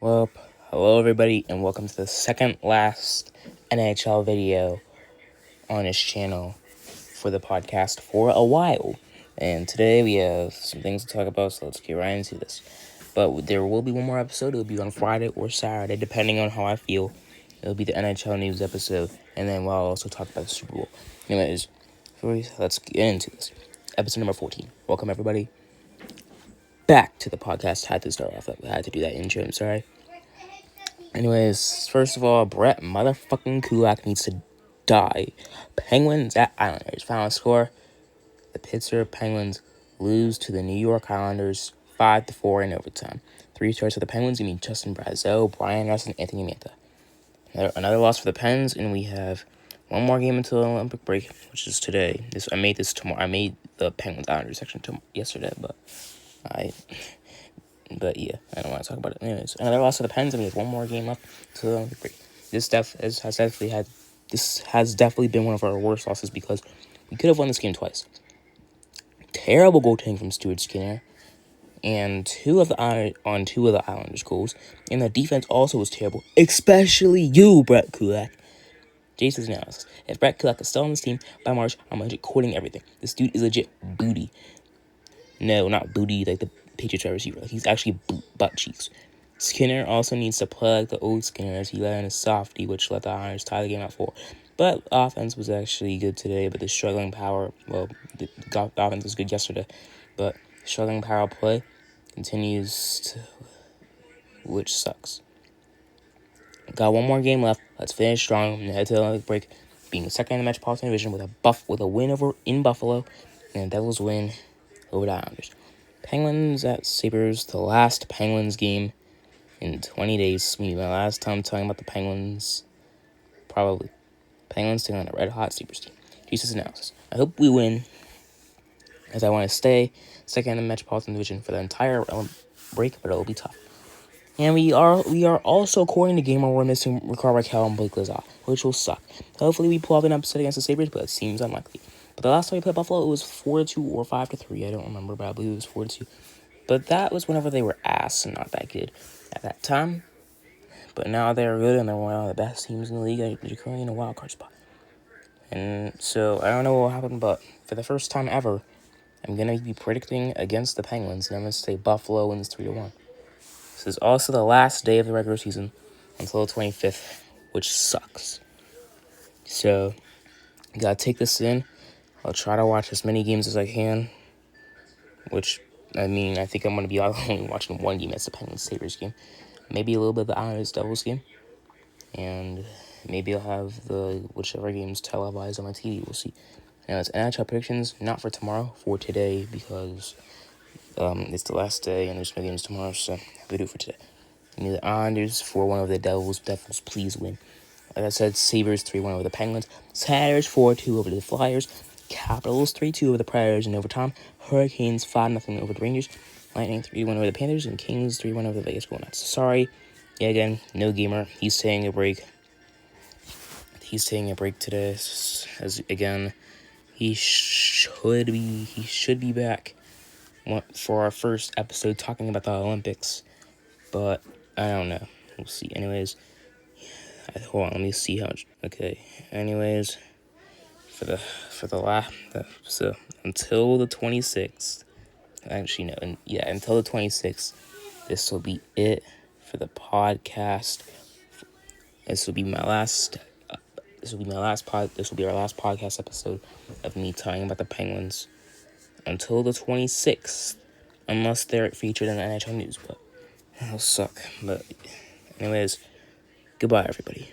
Well, hello everybody, and welcome to the second last NHL video on this channel for the podcast for a while. And today we have some things to talk about, so let's get right into this. But there will be one more episode. It will be on Friday or Saturday, depending on how I feel. It'll be the NHL news episode, and then we'll also talk about the Super Bowl. Anyways, let's get into this. Episode number 14. Welcome everybody back to the podcast. Had to start off. I had to do that intro. I'm sorry. Anyways, first of all, Brett motherfucking Kulak needs to die. Penguins at Islanders. Final score: the Pittsburgh Penguins lose to the New York Islanders 5-4 in overtime. 3 starts for the Penguins. You need Justin Brazeau, Brian Russ, and Anthony Mantha. Another loss for the Pens, and we have one more game until the Olympic break, which is today. I made this tomorrow. I made the Penguins Islanders section yesterday, but yeah, I don't want to talk about it. Anyways, another loss to the Pens, and we have one more game left to the Olympic break. This has definitely been one of our worst losses because we could have won this game twice. Terrible goaltending from Stuart Skinner, and two of the Islanders' goals, and the defense also was terrible, especially you, Brett Kulak. Jason's analysis: if Brett Kulak is still on this team by March, I'm legit quoting everything. This dude is legit booty. No, not booty like the Patriots wide receiver. He's actually butt cheeks. Skinner also needs to play like the old Skinner as he let in a softie, which let the Islanders tie the game at 4. But offense was actually good today, but the struggling power, the offense was good yesterday, but struggling power play continues, which sucks. Got one more game left. Let's finish strong and head to the Olympic break, being second in the Metropolitan Division with a win over in Buffalo, and the Devils win over the Islanders. Penguins at Sabres, the last Penguins game in 20 days. Maybe my last time talking about the Penguins. Probably. Penguins taking on a red-hot Sabres team. Jesus analysis: I hope we win, as I want to stay second in the Metropolitan Division for the entire break, but it'll be tough. And we are also, according to Gamer, we're missing Rickard Rakell and Blake Lizotte, which will suck. Hopefully we pull off an upset against the Sabres, but it seems unlikely. But the last time we played Buffalo, it was 4-2 or 5-3. I don't remember, but I believe it was 4-2. But that was whenever they were ass and not that good at that time. But now they're good, and they're one of the best teams in the league. They're currently in a wild card spot. And so I don't know what will happen, but for the first time ever, I'm going to be predicting against the Penguins, and I'm going to say Buffalo wins 3-1. This is also the last day of the regular season until the 25th, which sucks. So, you gotta take this in. I'll try to watch as many games as I can, which, I think I'm gonna be only watching one game. That's the Penguins-Sabres game. Maybe a little bit of the Islanders-Devils game. And maybe I'll have the whichever games televised on my TV. We'll see. Now, it's NHL predictions, not for tomorrow, for today, because it's the last day and there's no games tomorrow, so we do it for today. I need the Islanders 4-1 over the Devils. Devils, please win. Like I said, Sabres 3-1 over the Penguins. Senators 4-2 over the Flyers. Capitals 3-2 over the Predators in overtime. Hurricanes 5-0 over the Rangers. Lightning 3-1 over the Panthers. And Kings 3-1 over the Vegas Golden Knights. Sorry, again, no Gamer. He's taking a break. He's taking a break today, as again, he should be back for our first episode talking about the Olympics, but I don't know. We'll see. Anyways, hold on. Let me see how much. Okay. Anyways, so until the 26th. Actually, no. Until the 26th, this will be it for the podcast. This will be our last podcast episode of me talking about the Penguins until the 26th, unless they're featured in the NHL news, but that'll suck. But anyways, goodbye everybody.